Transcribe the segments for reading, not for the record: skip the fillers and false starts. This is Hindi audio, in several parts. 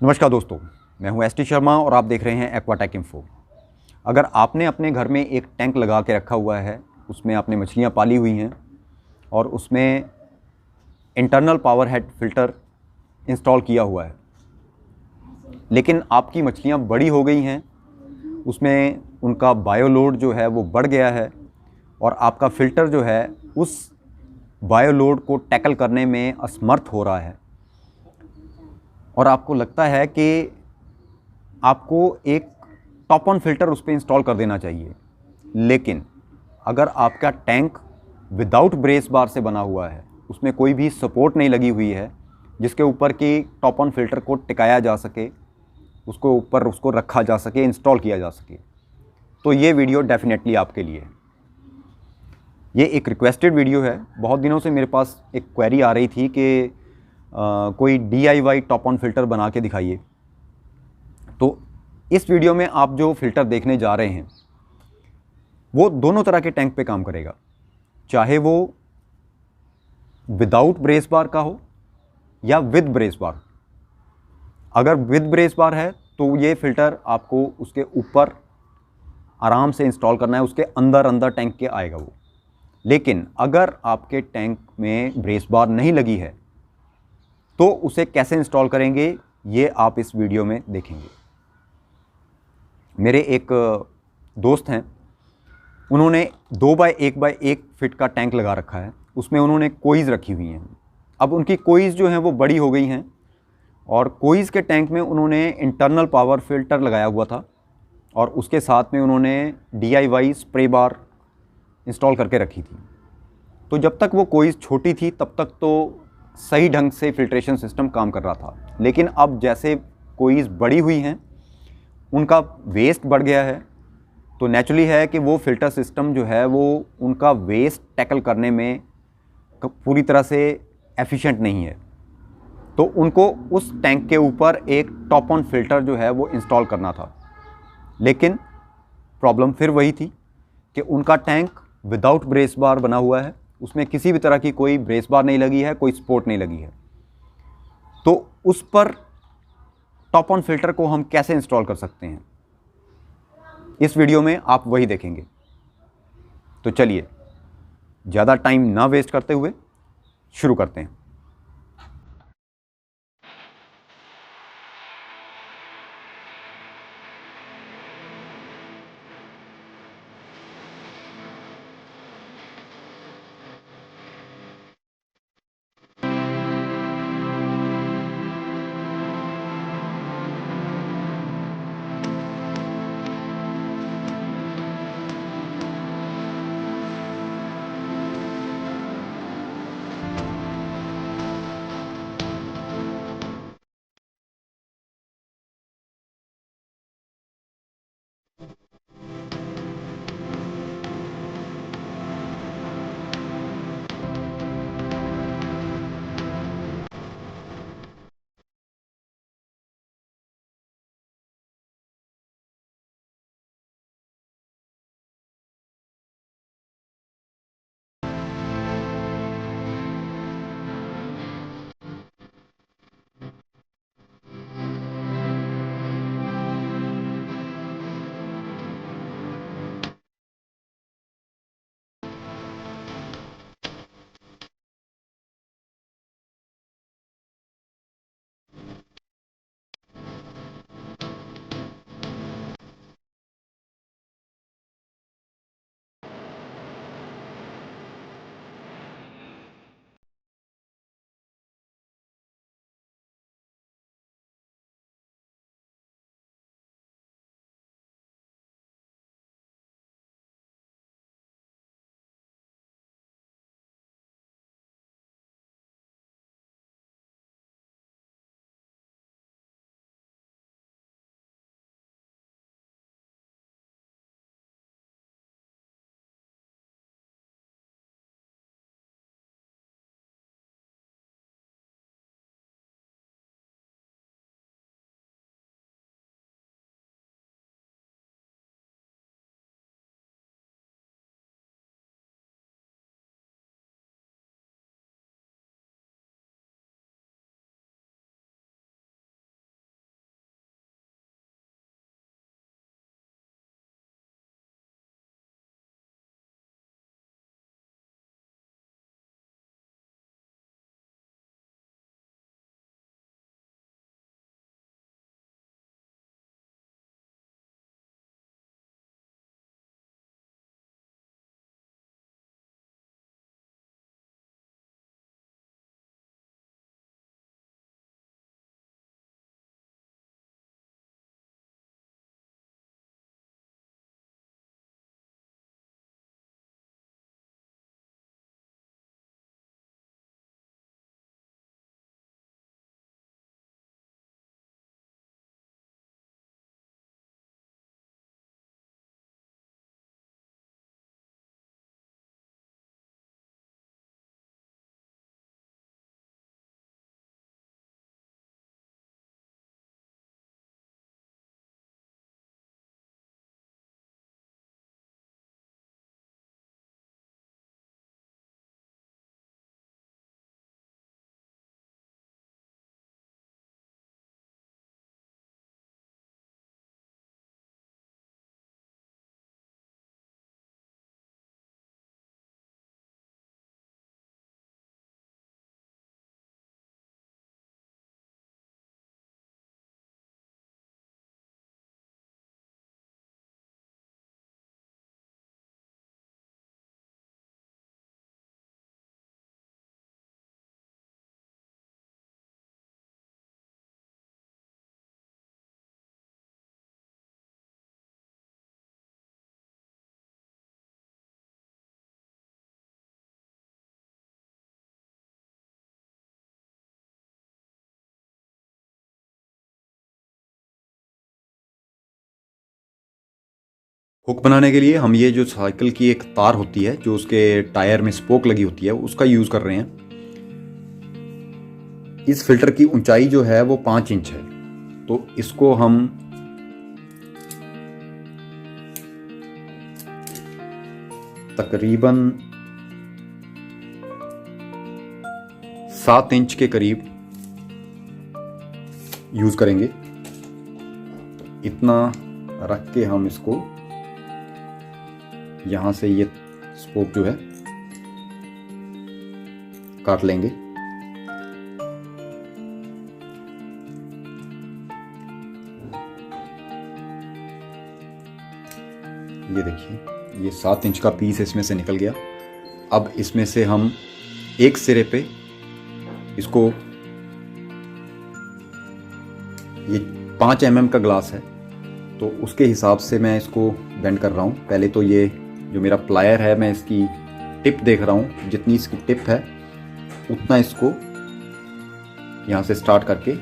नमस्कार दोस्तों, मैं हूं एस टी शर्मा और आप देख रहे हैं एक्वाटेक इन्फो। अगर आपने अपने घर में एक टैंक लगा के रखा हुआ है, उसमें आपने मछलियां पाली हुई हैं और उसमें internal power head filter install किया हुआ है, लेकिन आपकी मछलियां बड़ी हो गई हैं, उसमें उनका बायोलोड जो है वो बढ़ गया है और आपका फ़िल्टर जो है उस बायोलोड को टैकल करने में असमर्थ हो रहा है और आपको लगता है कि आपको एक टॉप ऑन फ़िल्टर उस पर इंस्टॉल कर देना चाहिए। लेकिन अगर आपका टैंक विदाउट ब्रेस बार से बना हुआ है, उसमें कोई भी सपोर्ट नहीं लगी हुई है जिसके ऊपर कि टॉप ऑन फ़िल्टर को टिकाया जा सके, उसको ऊपर उसको रखा जा सके, इंस्टॉल किया जा सके, तो ये वीडियो डेफिनेटली आपके लिए है। ये एक रिक्वेस्टेड वीडियो है। बहुत दिनों से मेरे पास एक क्वेरी आ रही थी कि कोई DIY टॉप ऑन फ़िल्टर बना के दिखाइए। तो इस वीडियो में आप जो फ़िल्टर देखने जा रहे हैं वो दोनों तरह के टैंक पे काम करेगा, चाहे वो विदाउट ब्रेस बार का हो या विद ब्रेस बार। अगर विद ब्रेस बार है तो ये फ़िल्टर आपको उसके ऊपर आराम से इंस्टॉल करना है, उसके अंदर टैंक के आएगा वो। लेकिन अगर आपके टैंक में ब्रेस बार नहीं लगी है तो उसे कैसे इंस्टॉल करेंगे ये आप इस वीडियो में देखेंगे। मेरे एक दोस्त हैं, उन्होंने 2x1x1 फिट का टैंक लगा रखा है, उसमें उन्होंने कोइज़ रखी हुई हैं। अब उनकी कोइज़ जो हैं वो बड़ी हो गई हैं और कोइज़ के टैंक में उन्होंने इंटरनल पावर फ़िल्टर लगाया हुआ था और उसके साथ में उन्होंने DIY स्प्रे बार इंस्टॉल करके रखी थी। तो जब तक वो कोइज़ छोटी थी तब तक तो सही ढंग से फ़िल्ट्रेशन सिस्टम काम कर रहा था, लेकिन अब जैसे कोइज़ बड़ी हुई हैं, उनका वेस्ट बढ़ गया है, तो नेचुरली है कि वो फ़िल्टर सिस्टम जो है वो उनका वेस्ट टैकल करने में पूरी तरह से एफिशिएंट नहीं है। तो उनको उस टैंक के ऊपर एक टॉप ऑन फ़िल्टर जो है वो इंस्टॉल करना था, लेकिन प्रॉब्लम फिर वही थी कि उनका टैंक विदाउट ब्रेस बार बना हुआ है, उसमें किसी भी तरह की कोई ब्रेस बार नहीं लगी है, कोई सपोर्ट नहीं लगी है। तो उस पर टॉप ऑन फ़िल्टर को हम कैसे इंस्टॉल कर सकते हैं, इस वीडियो में आप वही देखेंगे। तो चलिए ज़्यादा टाइम ना वेस्ट करते हुए शुरू करते हैं। हुक बनाने के लिए हम ये जो साइकिल की एक तार होती है जो उसके टायर में स्पोक लगी होती है उसका यूज़ कर रहे हैं। इस फिल्टर की ऊंचाई जो है वो 5 इंच है, तो इसको हम तकरीबन 7 इंच के करीब यूज़ करेंगे। इतना रख के हम इसको यहाँ से ये स्पोक जो है काट लेंगे। ये देखिए, ये 7 इंच का पीस इसमें से निकल गया। अब इसमें से हम एक सिरे पे इसको, ये 5 mm का ग्लास है तो उसके हिसाब से मैं इसको बेंड कर रहा हूँ। पहले तो ये जो मेरा प्लायर है मैं इसकी टिप देख रहा हूँ, जितनी इसकी टिप है उतना इसको यहाँ से स्टार्ट करके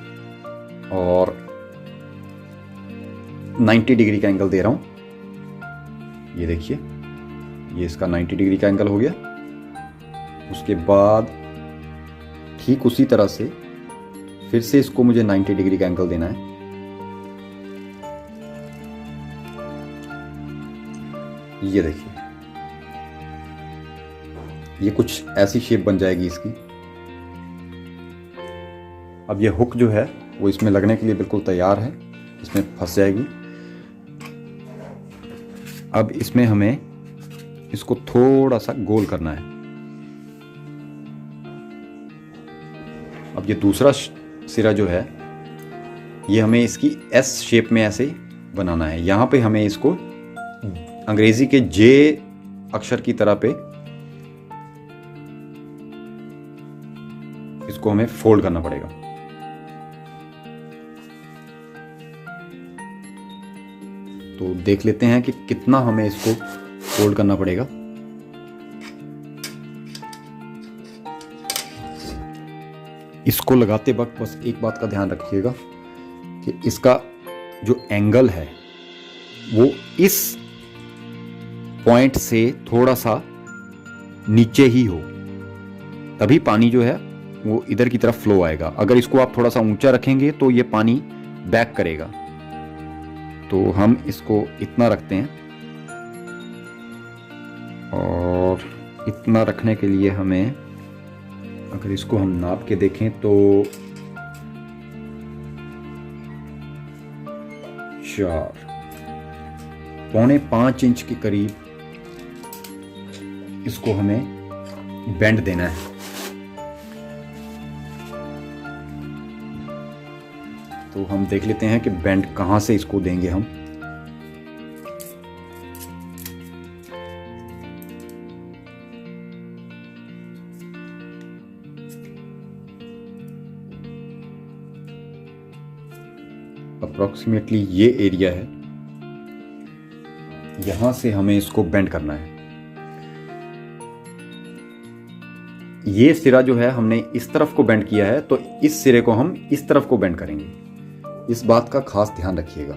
और 90 डिग्री का एंगल दे रहा हूँ। ये देखिए, ये इसका 90 डिग्री का एंगल हो गया। उसके बाद ठीक उसी तरह से फिर से इसको मुझे 90 डिग्री का एंगल देना है। ये देखिए, ये कुछ ऐसी शेप बन जाएगी इसकी। अब ये हुक जो है वो इसमें लगने के लिए बिल्कुल तैयार है, इसमें फंस जाएगी। अब इसमें हमें इसको थोड़ा सा गोल करना है। अब ये दूसरा सिरा जो है ये हमें इसकी एस शेप में ऐसे बनाना है। यहाँ पे हमें इसको अंग्रेजी के जे अक्षर की तरह पे इसको हमें फोल्ड करना पड़ेगा। तो देख लेते हैं कि कितना हमें इसको फोल्ड करना पड़ेगा। इसको लगाते वक्त बस एक बात का ध्यान रखिएगा कि इसका जो एंगल है वो इस पॉइंट से थोड़ा सा नीचे ही हो, तभी पानी जो है वो इधर की तरफ फ्लो आएगा। अगर इसको आप थोड़ा सा ऊंचा रखेंगे तो ये पानी बैक करेगा। तो हम इसको इतना रखते हैं और इतना रखने के लिए हमें, अगर इसको हम नाप के देखें तो 4.25 इंच के करीब इसको हमें बेंड देना है। तो हम देख लेते हैं कि बेंड कहाँ से इसको देंगे हम। अप्रोक्सीमेटली ये एरिया है, यहां से हमें इसको बेंड करना है। ये सिरा जो है हमने इस तरफ को बेंड किया है, तो इस सिरे को हम इस तरफ को बेंड करेंगे। इस बात का खास ध्यान रखिएगा।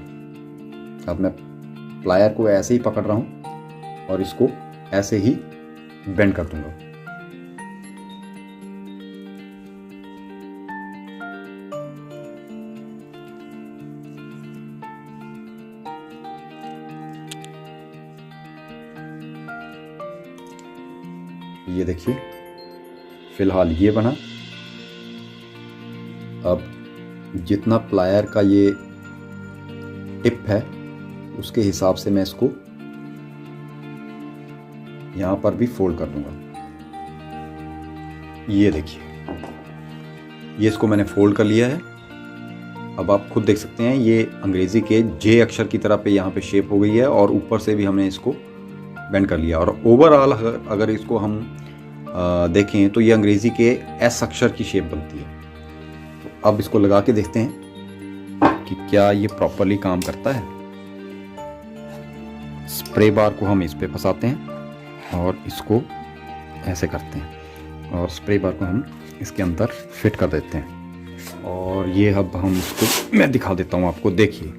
अब मैं प्लायर को ऐसे ही पकड़ रहा हूं और इसको ऐसे ही बेंड कर दूंगा। ये देखिए, फिलहाल ये बना। अब जितना प्लायर का ये टिप है उसके हिसाब से मैं इसको यहां पर भी फोल्ड कर दूंगा। ये देखिए, ये इसको मैंने फोल्ड कर लिया है। अब आप खुद देख सकते हैं ये अंग्रेजी के जे अक्षर की तरह पे यहाँ पे शेप हो गई है और ऊपर से भी हमने इसको बेंड कर लिया। और ओवरऑल अगर इसको हम देखें तो ये अंग्रेजी के एस अक्षर की शेप बनती है। तो अब इसको लगा के देखते हैं कि क्या ये प्रॉपरली काम करता है। स्प्रे बार को हम इस पे फंसाते हैं और इसको ऐसे करते हैं और स्प्रे बार को हम इसके अंदर फिट कर देते हैं। और ये अब हम इसको मैं दिखा देता हूँ आपको। देखिए,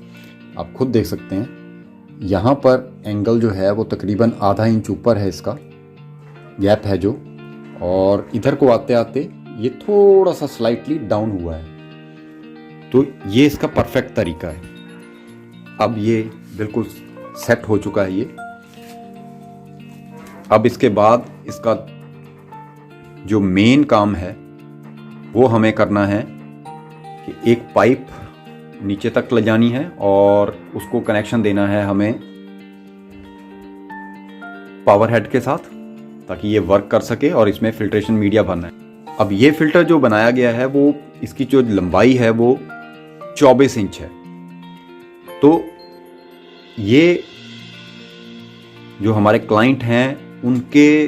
आप खुद देख सकते हैं यहाँ पर एंगल जो है वो तकरीबन आधा इंच ऊपर है, इसका गैप है जो, और इधर को आते आते ये थोड़ा सा स्लाइटली डाउन हुआ है। तो ये इसका परफेक्ट तरीका है। अब ये बिल्कुल सेट हो चुका है ये। अब इसके बाद इसका जो मेन काम है वो हमें करना है कि एक पाइप नीचे तक ले जानी है और उसको कनेक्शन देना है हमें पावर हेड के साथ, ताकि ये वर्क कर सके, और इसमें फिल्ट्रेशन मीडिया भरना है। अब ये फिल्टर जो बनाया गया है वो, इसकी जो लंबाई है वो 24 इंच है। तो ये जो हमारे क्लाइंट हैं उनके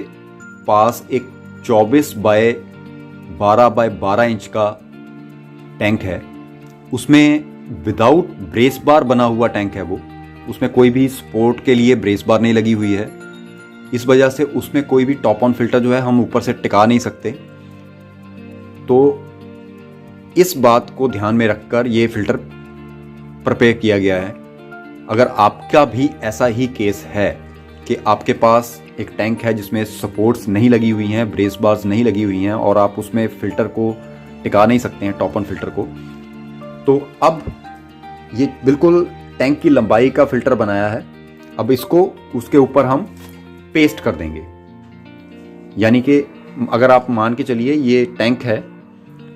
पास एक 24 बाय 12 बाय 12 इंच का टैंक है। उसमें विदाउट ब्रेस बार बना हुआ टैंक है वो, उसमें कोई भी सपोर्ट के लिए ब्रेस बार नहीं लगी हुई है। इस वजह से उसमें कोई भी टॉप ऑन फिल्टर जो है हम ऊपर से टिका नहीं सकते। तो इस बात को ध्यान में रखकर ये फिल्टर प्रिपेयर किया गया है। अगर आपका भी ऐसा ही केस है कि आपके पास एक टैंक है जिसमें सपोर्ट्स नहीं लगी हुई हैं, ब्रेस बार्स नहीं लगी हुई हैं, और आप उसमें फ़िल्टर को टिका नहीं सकते हैं, टॉप ऑन फिल्टर को, तो अब ये बिल्कुल टैंक की लंबाई का फ़िल्टर बनाया है। अब इसको उसके ऊपर हम पेस्ट कर देंगे। यानी कि अगर आप मान के चलिए ये टैंक है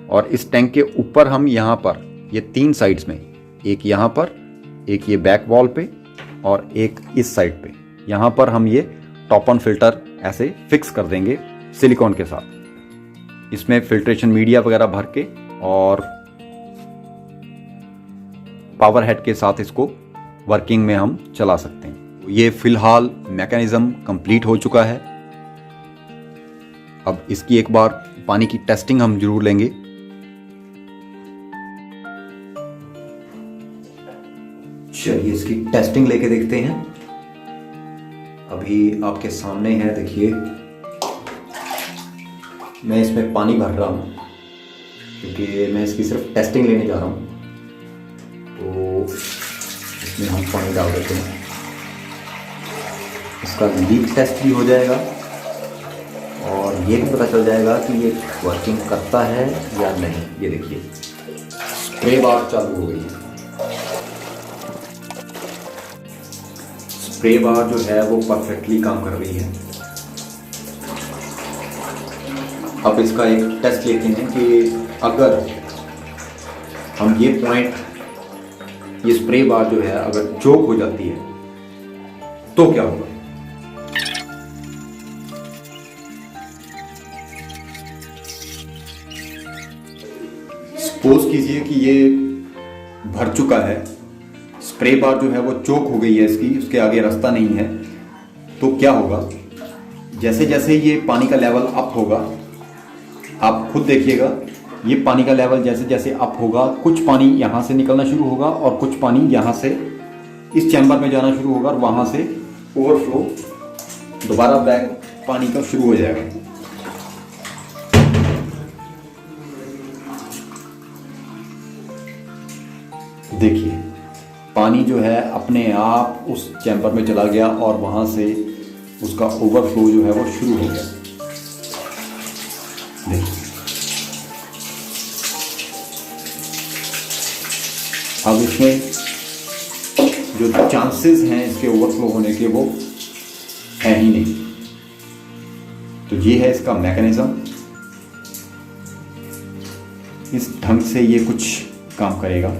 और इस टैंक के ऊपर हम यहाँ पर ये 3 साइड्स में, एक यहाँ पर, एक ये बैक वॉल पे और एक इस साइड पे, यहाँ पर हम ये टॉप ऑन फिल्टर ऐसे फिक्स कर देंगे सिलिकॉन के साथ। इसमें फिल्ट्रेशन मीडिया वगैरह भर के और पावर हेड के साथ इसको वर्किंग में हम चला सकते हैं। ये फिलहाल मैकेनिज्म कंप्लीट हो चुका है। अब इसकी एक बार पानी की टेस्टिंग हम जरूर लेंगे। चलिए इसकी टेस्टिंग लेके देखते हैं। अभी आपके सामने है, देखिए मैं इसमें पानी भर रहा हूँ क्योंकि मैं इसकी सिर्फ टेस्टिंग लेने जा रहा हूँ। तो इसमें हम पानी डाल देते हैं, इसका लीक टेस्ट भी हो जाएगा और ये भी पता चल जाएगा कि ये वर्किंग करता है या नहीं। ये देखिए स्प्रे बार चालू हो गई है। स्प्रे बार जो है वो परफेक्टली काम कर रही है। अब इसका एक टेस्ट लेते हैं कि अगर हम ये पॉइंट, ये स्प्रे बार जो है अगर चोक हो जाती है तो क्या होगा। सपोज कीजिए कि ये भर चुका है, स्प्रे बार जो है वो चोक हो गई है इसकी, उसके आगे रास्ता नहीं है, तो क्या होगा। जैसे जैसे ये पानी का लेवल अप होगा, आप खुद देखिएगा, ये पानी का लेवल जैसे जैसे अप होगा, कुछ पानी यहाँ से निकलना शुरू होगा और कुछ पानी यहाँ से इस चैम्बर में जाना शुरू होगा और वहाँ से ओवरफ्लो दोबारा बैक पानी का शुरू हो जाएगा। देखिए पानी जो है अपने आप उस चैम्बर में चला गया और वहाँ से उसका ओवरफ्लो जो है वो शुरू हो गया। देखिए अब इसमें जो चांसेस हैं इसके ओवरफ्लो होने के वो है ही नहीं। तो ये है इसका मैकेनिज्म, इस ढंग से ये कुछ काम करेगा।